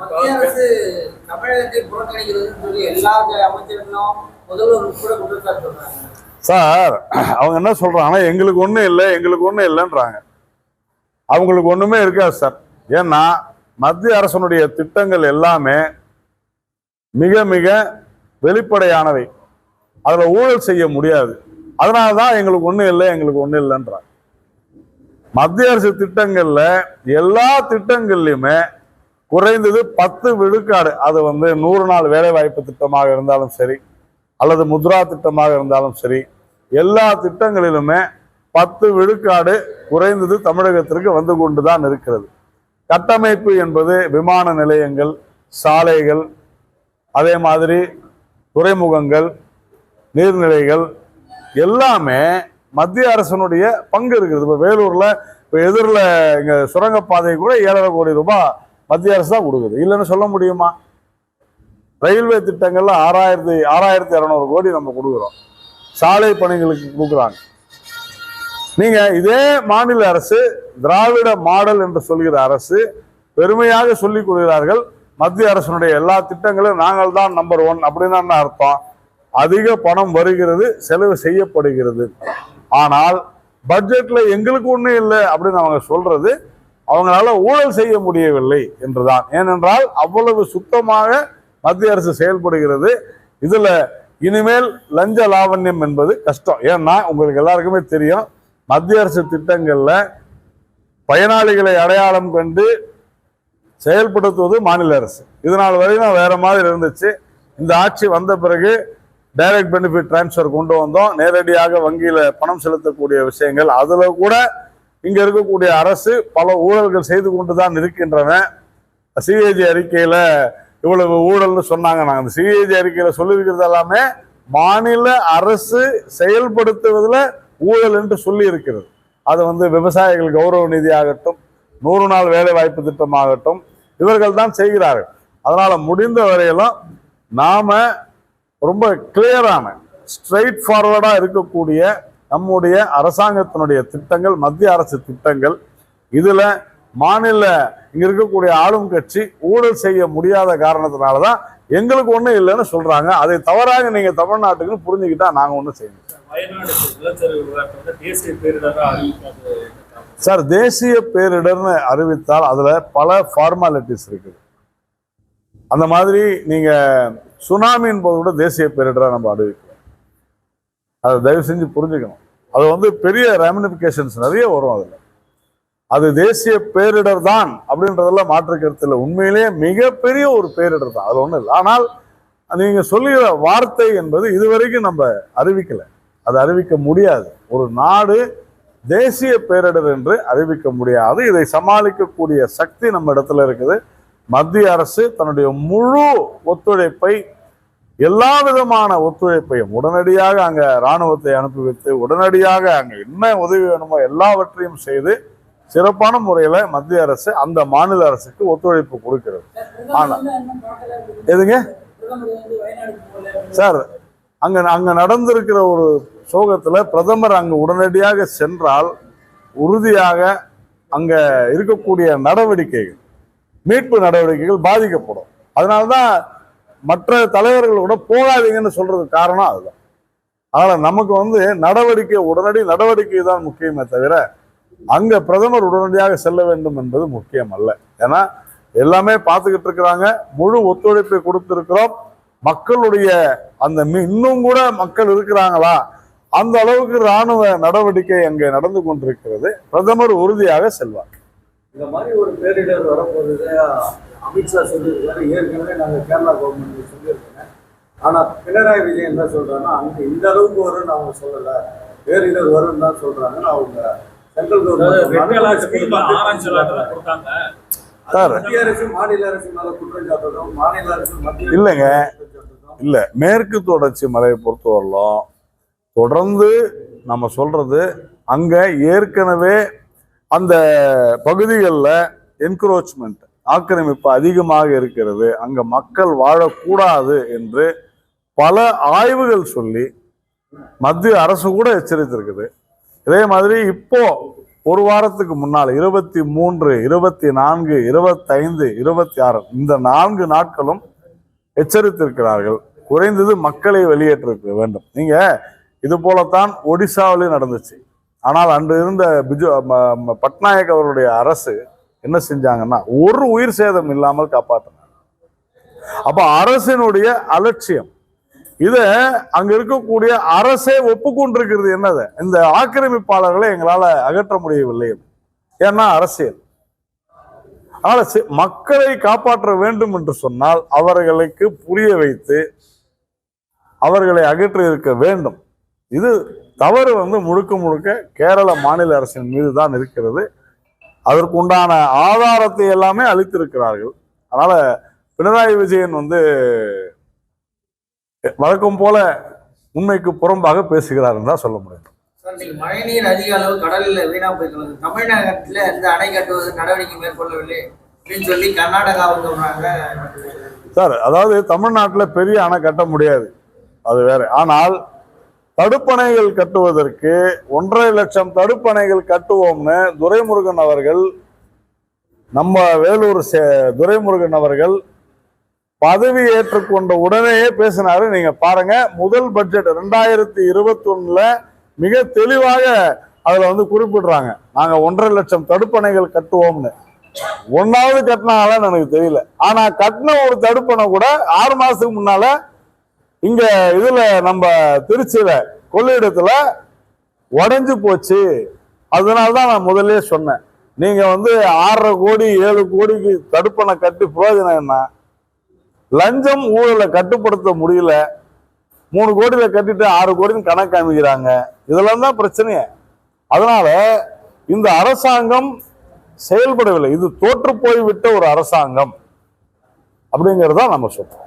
மத்திய அரசு தமிழகத்தை புறக்கணிக்கிறதுன்னு சொல்லி எல்லா அமைச்சர்களும் முதல்வர் கூட குற்றச்சாட்டு சொல்றாங்க. சார் அவங்க என்ன சொல்றாங்கன்னா எங்களுக்கு ஒன்றும் இல்லை எங்களுக்கு ஒன்றும் இல்லைன்றாங்க. அவங்களுக்கு ஒன்றுமே இருக்காது சார். ஏன்னா மத்திய அரசனுடைய திட்டங்கள் எல்லாமே மிக மிக வெளிப்படையானவை. அதில் ஊழல் செய்ய முடியாது. அதனால தான் எங்களுக்கு ஒன்றும் இல்லை எங்களுக்கு ஒன்றும் இல்லைன்றாங்க. மத்திய அரசு திட்டங்கள்ல எல்லா திட்டங்கள்லையுமே குறைந்தது 10 விழுக்காடு, அது 100 நாள் வேலை வாய்ப்பு திட்டமாக இருந்தாலும் சரி அல்லது முத்ரா திட்டமாக இருந்தாலும் சரி, எல்லா திட்டங்களிலுமே 10 விழுக்காடு குறைந்தது தமிழகத்திற்கு வந்து கொண்டுதான் இருக்கிறது. கட்டமைப்பு என்பது விமான நிலையங்கள், சாலைகள், அதே மாதிரி துறைமுகங்கள், நீர்நிலைகள் எல்லாமே மத்திய அரசனுடைய பங்கு இருக்குது. இப்போ வேலூர்ல இப்போ எதிரில் இங்க சுரங்கப்பாதை கூட 7.5 கோடி ரூபாய் மத்திய அரசு தான் கொடுக்குது. இல்லைன்னு சொல்ல முடியுமா? ரயில்வே திட்டங்கள்ல 6200 கோடி நம்ம கொடுக்குறோம். சாலை பணிகளுக்கு கொடுக்குறாங்க. நீங்க இதே மாநில அரசு திராவிட மாடல் என்று சொல்கிற அரசு பெருமையாக சொல்லிக் கொள்கிறார்கள். மத்திய அரசனுடைய எல்லா திட்டங்களும் நாங்கள் தான் நம்பர் 1 அப்படின்னு என்ன அர்த்தம்? அதிக பணம் வருகிறது, செலவு செய்யப்படுகிறது. ஆனால் பட்ஜெட்ல எங்களுக்கு ஒன்றும் இல்லை அப்படின்னு அவங்க சொல்றது அவங்களால ஊழல் செய்ய முடியவில்லை என்றுதான். ஏனென்றால் அவ்வளவு சுத்தமாக மத்திய அரசு செயல்படுகிறது. இதுல இனிமேல் லஞ்ச லாவண்யம் என்பது கஷ்டம். ஏன்னா உங்களுக்கு எல்லாருக்குமே தெரியும், மத்திய அரசு திட்டங்கள்ல பயனாளிகளை அடையாளம் கண்டு செயல்படுத்துவது மாநில அரசு. இதனால் வரையும் வேற மாதிரி இருந்துச்சு. இந்த ஆட்சி வந்த பிறகு டைரக்ட் பெனிஃபிட் டிரான்ஸ்ஃபர் கொண்டு வந்தோம். நேரடியாக வங்கியில பணம் செலுத்தக்கூடிய விஷயங்கள், அதுல கூட இங்க இருக்கக்கூடிய அரசு பல ஊழல்கள் செய்து கொண்டுதான் இருக்கின்றன. சிஏஜி அறிக்கையில இவ்வளவு ஊழல்னு சொன்னாங்க. நாங்கள் அந்த சிஏஜி அறிக்கையில சொல்லியிருக்கிறது எல்லாமே மாநில அரசு செயல்படுத்துவதில் ஊழல் என்று சொல்லி இருக்கிறது. அது விவசாயிகள் கௌரவ நிதி ஆகட்டும், 100 நாள் வேலை வாய்ப்பு திட்டமாகட்டும், இவர்கள் தான் செய்கிறார்கள். அதனால முடிந்த வரையிலும் நாம ரொம்ப கிளியரான ஸ்ட்ரெயிட் ஃபார்வர்டா இருக்கக்கூடிய நம்முடைய அரசாங்கத்தினுடைய திட்டங்கள், மத்திய அரசு திட்டங்கள், இதுல மாநில இங்க இருக்கக்கூடிய ஆளும் கட்சி ஊழல் செய்ய முடியாத காரணத்தினாலதான் எங்களுக்கு ஒண்ணும் இல்லைன்னு சொல்றாங்க. அதை தவறாக நீங்க தமிழ்நாட்டுக்கு புரிஞ்சுக்கிட்டா நாங்க ஒண்ணும் செய்யணும் சார். தேசிய பேரிடர்னு அறிவித்தால் அதுல பல ஃபார்மாலிட்டிஸ் இருக்குது. அந்த மாதிரி நீங்க சுனாமின் போது கூட தேசிய பேரிடரை நம்ம அறிவிக்கிறோம். அதை தயவு செஞ்சு புரிஞ்சுக்கணும். அது பெரிய ரெமினிபிகேஷன்ஸ் நிறைய வரும். அதுல அது தேசிய பேரிடர் தான் அப்படின்றதெல்லாம் மாற்று கருத்து இல்லை. உண்மையிலேயே மிகப்பெரிய ஒரு பேரிடர் தான், அது ஒன்றும் இல்லை. ஆனால் நீங்க சொல்லுகிற வார்த்தை என்பது இதுவரைக்கும் நம்ம அறிவிக்கல, அது அறிவிக்க முடியாது. ஒரு நாடு தேசிய பேரிடர் என்று அறிவிக்க முடியாது. இதை சமாளிக்கக்கூடிய சக்தி நம்ம இடத்துல இருக்குது. மத்திய அரசு தன்னுடைய முழு ஒத்துழைப்பை, எல்லா விதமான ஒத்துழைப்பையும் உடனடியாக அங்க இராணுவத்தை அனுப்பி வைத்து உடனடியாக அங்க என்ன உதவி வேணுமோ எல்லாவற்றையும் செய்து சிறப்பான முறையில மத்திய அரசு அந்த மாநில அரசுக்கு ஒத்துழைப்பு கொடுக்கிறது. ஆனா எதுங்க சார், அங்க நடந்திருக்கிற ஒரு சோகத்துல பிரதமர் அங்கு உடனடியாக சென்றால் உறுதியாக அங்க இருக்கக்கூடிய நடவடிக்கைகள், மீட்பு நடவடிக்கைகள் பாதிக்கப்படும். அதனால்தான் மற்ற தலைவர்கள் கூட போகாதீங்கன்னு சொல்றதுக்கு காரணம் அதுதான். அதனால நமக்கு நடவடிக்கை, உடனடி நடவடிக்கை தான் முக்கியமே தவிர அங்க பிரதமர் உடனடியாக செல்ல வேண்டும் என்பது முக்கியம் அல்ல. ஏன்னா எல்லாமே பார்த்துக்கிட்டு இருக்கிறாங்க. முழு ஒத்துழைப்பை கொடுத்திருக்கிறோம். மக்களுடைய அந்த இன்னும் கூட மக்கள் இருக்கிறாங்களா அந்த அளவுக்கு இராணுவ நடவடிக்கை அங்கே நடந்து கொண்டிருக்கிறது. பிரதமர் உறுதியாக செல்வார். இந்த மாதிரி ஒரு பேரிடர் வரப்போகுது அமித்ஷா சொல்லியிருக்காரு. ஏற்கனவே நாங்கள் கேரளா கவர்மெண்ட் சொல்லியிருக்கேன். ஆனால் பினராயி விஜயன் என்ன சொல்றாங்கன்னா, அங்கே இந்த அளவுக்கு வரும்னு அவங்க சொல்லலை, பேரிடர் வரும்னு தான் சொல்றாங்க. அவங்க சென்ட்ரல் கவர்மெண்ட் சார் மத்திய அரசு மாநில அரசு மேல குற்றம் சாட்டணும், மாநில அரசு மத்திய இல்லைங்க இல்ல. மேற்கு தொடர்ச்சி மலையை பொறுத்தவரையிலும் தொடர்ந்து நம்ம சொல்றது அங்க ஏற்கனவே அந்த பகுதிகளில் என்க்ரோச்மெண்ட், ஆக்கிரமிப்பு அதிகமாக இருக்கிறது, அங்க மக்கள் வாழக்கூடாது என்று பல ஆய்வுகள் சொல்லி மத்திய அரசு கூட எச்சரித்திருக்குது. இதே மாதிரி இப்போ ஒரு வாரத்துக்கு முன்னால் 23, 24, 25, 26 இந்த 4 நாட்களும் எச்சரித்திருக்கிறார்கள். குறைந்தது மக்களை வெளியேற்றிருக்க வேண்டும். நீங்க இது போலத்தான் ஒடிசாவிலே நடந்துச்சு. ஆனால் அன்று இருந்த பட்நாயக் அவருடைய அரசு என்ன செஞ்சாங்கன்னா ஒரு உயிர் சேதம் இல்லாமல் காப்பாற்றினாங்க. அப்ப அரசினுடைய அலட்சியம் இத அங்க இருக்கக்கூடிய அரசே ஒப்புக்கொண்டிருக்கிறது. என்னது, இந்த ஆக்கிரமிப்பாளர்களை எங்களால அகற்ற முடியவில்லை. ஏன்னா அரசியல். அதனால மக்களை காப்பாற்ற வேண்டும் என்று சொன்னால் அவர்களுக்கு புரிய வைத்து அவர்களை அகற்றி இருக்க வேண்டும். இது தவறு முழுக்க முழுக்க கேரள மாநில அரசின் மீது தான் இருக்கிறது. அதற்கு உண்டான ஆதாரத்தை எல்லாமே அளித்திருக்கிறார்கள். அதனால பினராயி விஜயன் வழக்கம் போல உண்மைக்கு புறம்பாக பேசுகிறார் தான் சொல்ல முடியும். சார், இன்னைக்கு மழைநீர் அதிக அளவு கடலில் வீணா போயிருக்கிறது. தமிழகத்தில் எந்த அணை கட்டுவது நடவடிக்கை மேற்கொள்ளவில்லை அப்படின்னு சொல்லி கர்நாடகா சொல்றாங்க. சார், அதாவது தமிழ்நாட்டில் பெரிய அணை கட்ட முடியாது, அது வேற. ஆனால் தடுப்பணைகள் கட்டுவதற்கு 1.5 லட்சம் தடுப்பணைகள் கட்டுவோம்னு துரைமுருகன் அவர்கள், நம்ம வேலூர் துரைமுருகன் அவர்கள் பதவி ஏற்றுக்கொண்ட உடனேயே பேசினாரு. நீங்க பாருங்க, முதல் பட்ஜெட் 2021 மிக தெளிவாக அதுல குறிப்பிடுறாங்க, நாங்க 1.5 லட்சம் தடுப்பணைகள் கட்டுவோம்னு. ஒன்னாவது கட்டினாங்களான்னு எனக்கு தெரியல. ஆனா கட்டின ஒரு தடுப்பணை கூட 6 மாசத்துக்கு முன்னால இங்க இதுல நம்ம திருச்சியில கொள்ளிடத்துல உடைஞ்சு போச்சு. அதனாலதான் நான் முதல்ல சொன்னேன், நீங்க 6.5 கோடி 7 கோடிக்கு தடுப்பணை கட்டி பிரயோஜனம் என்ன? லஞ்சம் ஊழலை கட்டுப்படுத்த முடியல. 3 கோடியில கட்டிட்டு 6 கோடின்னு கணக்கு அமைக்கிறாங்க. இதெல்லாம் தான் பிரச்சனையே. அதனால இந்த அரசாங்கம் செயல்படவில்லை. இது தோற்று போய்விட்ட ஒரு அரசாங்கம் அப்படிங்கிறத நம்ம சொல்றோம்.